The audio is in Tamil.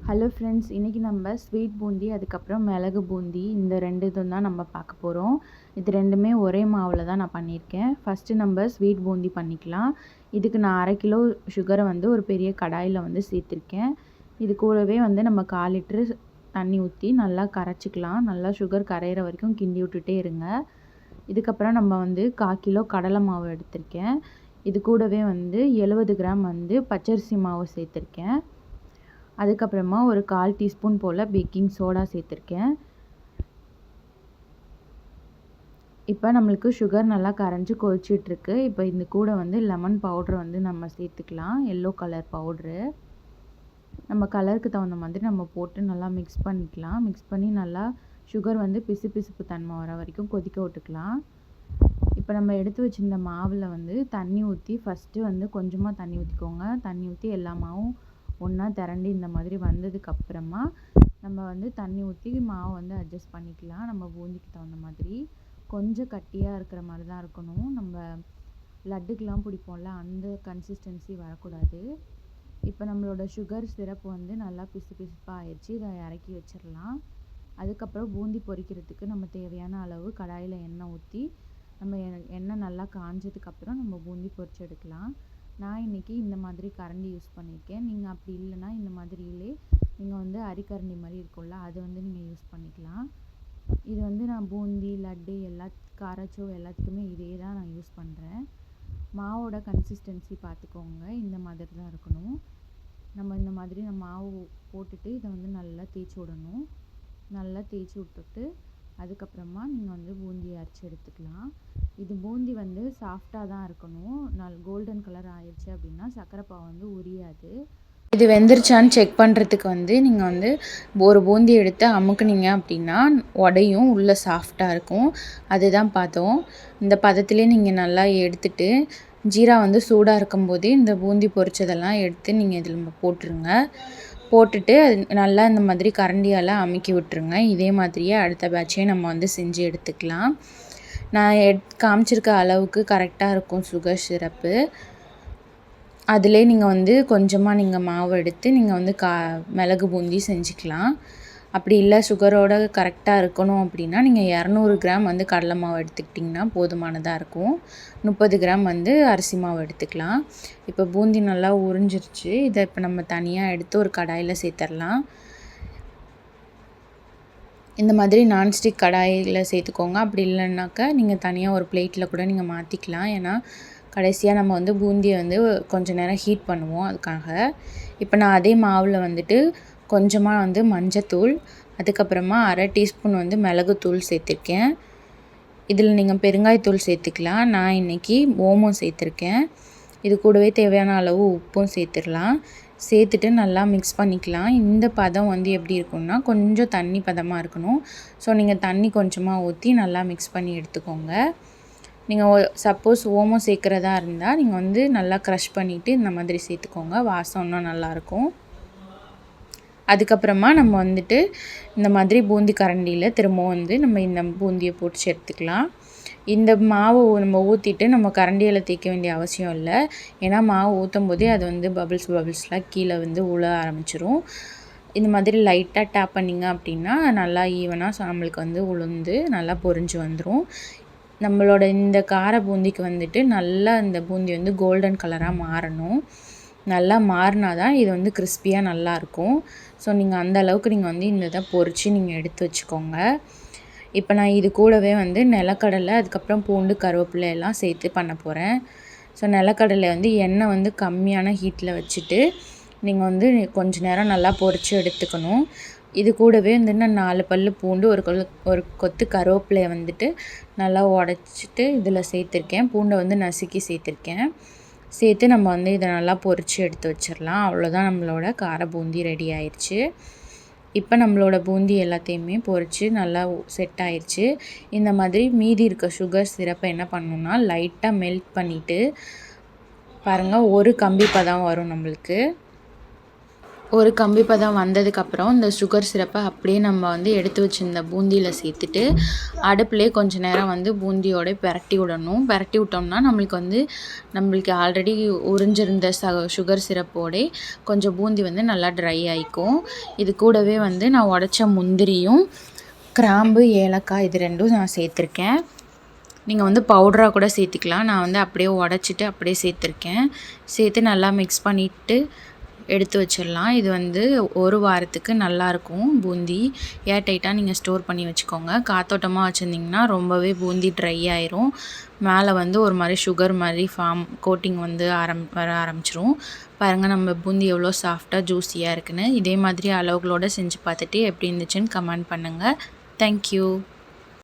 ஹலோ ஃப்ரெண்ட்ஸ், இன்றைக்கி நம்ம ஸ்வீட் பூந்தி அதுக்கப்புறம் மிளகு பூந்தி இந்த 2 இதுவும் தான் நம்ம பார்க்க போகிறோம். இது ரெண்டுமே ஒரே மாவில் தான் நான் பண்ணியிருக்கேன். ஃபஸ்ட்டு நம்ம ஸ்வீட் பூந்தி பண்ணிக்கலாம். இதுக்கு நான் 1/2 கிலோ சுகரை ஒரு பெரிய கடாயில் சேர்த்துருக்கேன். இது கூடவே நம்ம 1/4 லிட்ரு தண்ணி ஊற்றி நல்லா கரைச்சிக்கலாம். நல்லா சுகர் கரையிற வரைக்கும் கிண்டி விட்டுட்டே இருங்க. இதுக்கப்புறம் நம்ம 1/4 கிலோ கடலை மாவு எடுத்திருக்கேன். இது கூடவே 70 கிராம் பச்சரிசி மாவு சேர்த்துருக்கேன். அதுக்கப்புறமா ஒரு 1/4 டீஸ்பூன் போல் பேக்கிங் சோடா சேர்த்துருக்கேன். இப்போ நம்மளுக்கு சுகர் நல்லா கரைஞ்சி கொதிச்சிட்ருக்கு. இப்போ இந்த கூட லெமன் பவுட்ரு நம்ம சேர்த்துக்கலாம். எல்லோ கலர் பவுட்ரு நம்ம கலருக்கு தகுந்த மாதிரி நம்ம போட்டு நல்லா மிக்ஸ் பண்ணிக்கலாம். மிக்ஸ் பண்ணி நல்லா சுகர் பிசுபிசுப்பு தன்மை வர வரைக்கும் கொதிக்க விட்டுக்கலாம். இப்போ நம்ம எடுத்து வச்சுருந்த மாவில் தண்ணி ஊற்றி ஃபஸ்ட்டு கொஞ்சமாக தண்ணி ஊற்றிக்கோங்க. தண்ணி ஊற்றி எல்லா மாவும் ஒன்றா திரண்டு இந்த மாதிரி வந்ததுக்கப்புறமா நம்ம தண்ணி ஊற்றி மாவை அட்ஜஸ்ட் பண்ணிக்கலாம். நம்ம பூந்திக்கு தகுந்த மாதிரி கொஞ்சம் கட்டியாக இருக்கிற மாதிரி தான் இருக்கணும். நம்ம லட்டுக்கெலாம் பிடிப்போம்ல, அந்த கன்சிஸ்டன்சி வரக்கூடாது. இப்போ நம்மளோட சுகர் சிரப் நல்லா பிசுப்பாக ஆயிடுச்சு. இதை இறக்கி வச்சிடலாம். அதுக்கப்புறம் பூந்தி பொரிக்கிறதுக்கு நம்ம தேவையான அளவு கடாயில் எண்ணெய் ஊற்றி நம்ம எண்ணெய் நல்லா காஞ்சதுக்கப்புறம் நம்ம பூந்தி பொரிச்சு எடுக்கலாம். நான் இன்றைக்கி இந்த மாதிரி கரண்டி யூஸ் பண்ணியிருக்கேன். நீங்கள் அப்படி இல்லைன்னா இந்த மாதிரியிலே நீங்கள் அரிக்கரண்டி மாதிரி இருக்கும்ல, அது நீங்கள் யூஸ் பண்ணிக்கலாம். இது நான் பூந்தி, லட்டு காராச்சோ எல்லாத்துக்குமே இதே தான் நான் யூஸ் பண்ணுறேன். மாவோட கன்சிஸ்டன்சி பார்த்துக்கோங்க, இந்த மாதிரி தான் இருக்கணும். நம்ம இந்த மாதிரி மாவு போட்டுட்டு இதை நல்லா தேய்ச்சி விடணும். நல்லா தேய்ச்சி விட்டுட்டு அதுக்கப்புறமா நீங்கள் பூந்தியை அரைச்சி எடுத்துக்கலாம். இது பூந்தி சாஃப்டாக தான் இருக்கணும். கோல்டன் கலர் ஆயிடுச்சு அப்படின்னா சர்க்கரை பாவு உரியாது. இது வெந்துருச்சான்னு செக் பண்ணுறதுக்கு நீங்கள் ஒரு பூந்தி எடுத்து அமுக்குனீங்க அப்படின்னா உடையும், உள்ளே சாஃப்டாக இருக்கும். அதுதான் பார்த்தோம். இந்த பதத்திலே நீங்கள் நல்லா எடுத்துட்டு ஜீரா சூடாக இருக்கும்போதே இந்த பூந்தி பொரிச்சதெல்லாம் எடுத்து நீங்கள் இதில் போட்டுருங்க. போட்டுட்டு நல்லா இந்த மாதிரி கரண்டியால் அமுக்கி விட்டுருங்க. இதே மாதிரியே அடுத்த பேட்சையும் நம்ம செஞ்சு எடுத்துக்கலாம். நான் காமிச்சிருக்க அளவுக்கு கரெக்டாக இருக்கும் சுகர் சிரப்பு. அதிலே நீங்கள் கொஞ்சமாக நீங்கள் மாவு எடுத்து நீங்கள் மிளகு பூந்தி செஞ்சுக்கலாம். அப்படி இல்லை சுகரோட கரெக்டாக இருக்கணும் அப்படின்னா நீங்கள் 200 கிராம் கடலை மாவு எடுத்துக்கிட்டிங்கன்னா போதுமானதாக இருக்கும். 30 கிராம் அரிசி மாவு எடுத்துக்கலாம். இப்போ பூந்தி நல்லா உறிஞ்சிருச்சு. இதை இப்போ நம்ம தனியாக எடுத்து ஒரு கடாயில் சேர்த்துடலாம். இந்த மாதிரி நான்ஸ்டிக் கடாயில் சேர்த்துக்கோங்க. அப்படி இல்லைன்னாக்கா நீங்கள் தனியாக ஒரு பிளேட்டில் கூட நீங்கள் மாற்றிக்கலாம். ஏன்னா கடைசியாக நம்ம பூந்தியை கொஞ்சம் நேரம் ஹீட் பண்ணுவோம், அதுக்காக. இப்போ நான் அதே மாவில் கொஞ்சமாக மஞ்சத்தூள், அதுக்கப்புறமா 1/2 டீஸ்பூன் மிளகுத்தூள் சேர்த்துருக்கேன். இதில் நீங்கள் பெருங்காயத்தூள் சேர்த்துக்கலாம். நான் இன்றைக்கி ஓமம் சேர்த்துருக்கேன். இது கூடவே தேவையான அளவு உப்பும் சேர்த்துடலாம். சேர்த்துட்டு நல்லா மிக்ஸ் பண்ணிக்கலாம். இந்த பதம் எப்படி இருக்குன்னா கொஞ்சம் தண்ணி பதமாக இருக்கணும். ஸோ நீங்கள் தண்ணி கொஞ்சமாக ஊற்றி நல்லா மிக்ஸ் பண்ணி எடுத்துக்கோங்க. நீங்கள் சப்போஸ் ஓமம் சேர்க்குறதா இருந்தால் நீங்கள் நல்லா க்ரஷ் பண்ணிவிட்டு இந்த மாதிரி சேர்த்துக்கோங்க. வாசம் இன்னும் நல்லாயிருக்கும். அதுக்கப்புறமா நம்ம இந்த மாதிரி பூந்தி கரண்டியில் திரும்ப நம்ம இந்த பூந்தியை பொரிச்சு எடுத்துக்கலாம். இந்த மாவு நம்ம ஊற்றிட்டு நம்ம கரண்டியில் தேய்க்க வேண்டிய அவசியம் இல்லை. ஏன்னா மாவு ஊற்றும் போதே அது பபிள்ஸ்லாம் கீழே உழ ஆரம்பிச்சிரும். இந்த மாதிரி லைட்டாக டேப் பண்ணிங்க அப்படின்னா நல்லா ஈவனாக நம்மளுக்கு உளுந்து நல்லா பொரிஞ்சு வந்துடும். நம்மளோட இந்த கார பூந்திக்கு நல்லா இந்த பூந்தி கோல்டன் கலராக மாறணும். நல்லா மாறினா தான் இது கிறிஸ்பியாக நல்லாயிருக்கும். ஸோ நீங்கள் அந்த அளவுக்கு நீங்கள் இந்த இதை பொரித்து நீங்கள் எடுத்து வச்சுக்கோங்க. இப்போ நான் இது கூடவே நிலக்கடலை, அதுக்கப்புறம் பூண்டு, கருவேப்பிலை எல்லாம் சேர்த்து பண்ண போகிறேன். ஸோ நிலக்கடலை எண்ணெய் கம்மியான ஹீட்டில் வச்சுட்டு நீங்கள் கொஞ்சம் நேரம் நல்லா பொரித்து எடுத்துக்கணும். இது கூடவே நான் 4 பல் பூண்டு, ஒரு கொத்து கருவேப்பிலையை நல்லா உடச்சிட்டு இதில் சேர்த்துருக்கேன். பூண்டை நசுக்கி சேர்த்துருக்கேன். சேர்த்து நம்ம இதை நல்லா பொரித்து எடுத்து வச்சிடலாம். அவ்வளோதான், நம்மளோட கார பூந்தி ரெடி ஆயிடுச்சு. இப்போ நம்மளோட பூந்தி எல்லாத்தையுமே பொரித்து நல்லா செட் ஆயிடுச்சு. இந்த மாதிரி மீதி இருக்க சுகர் சிரப்பை என்ன பண்ணணுன்னா லைட்டாக மெல்ட் பண்ணிவிட்டு பாருங்கள், ஒரு கம்பி பதம் வரும் நம்மளுக்கு. ஒரு கம்பி பதம் வந்ததுக்கப்புறம் இந்த சுகர் சிரப்பை அப்படியே நம்ம வந்து எடுத்து வச்சிருந்த பூந்தியில் சேர்த்துட்டு அடுப்புலேயே கொஞ்சம் நேரம் வந்து பூந்தியோட பிரட்டி விடணும். பிரட்டி விட்டோம்னா நம்மளுக்கு ஆல்ரெடி உறிஞ்சிருந்த சுகர் சிரப்போட கொஞ்சம் பூந்தி வந்து நல்லா ட்ரை ஆகிக்கும். இது கூடவே வந்து நான் உடைச்ச முந்திரியும் கிராம்பு ஏலக்காய் இது ரெண்டும் நான் சேர்த்துருக்கேன். நீங்கள் வந்து பவுடராக கூட சேர்த்துக்கலாம். நான் வந்து அப்படியே உடச்சிட்டு அப்படியே சேர்த்துருக்கேன். சேர்த்து நல்லா மிக்ஸ் பண்ணிவிட்டு எடுத்து வச்சிடலாம். இது வந்து ஒரு வாரத்துக்கு நல்லாயிருக்கும் பூந்தி. ஏர் டைட்டாக நீங்கள் ஸ்டோர் பண்ணி வச்சுக்கோங்க. காத்தோட்டமாக வச்சுருந்திங்கன்னா ரொம்பவே பூந்தி ட்ரை ஆயிரும். மேலே வந்து ஒரு மாதிரி சுகர் மாதிரி கோட்டிங் வந்து வர ஆரம்பிச்சிரும். பாருங்கள் நம்ம பூந்தி எவ்வளோ சாஃப்டாக ஜூஸியாக இருக்குன்னு. இதே மாதிரி அளவுகளோடு செஞ்சு பார்த்துட்டு எப்படி இருந்துச்சுன்னு கமெண்ட் பண்ணுங்கள். தேங்க்யூ.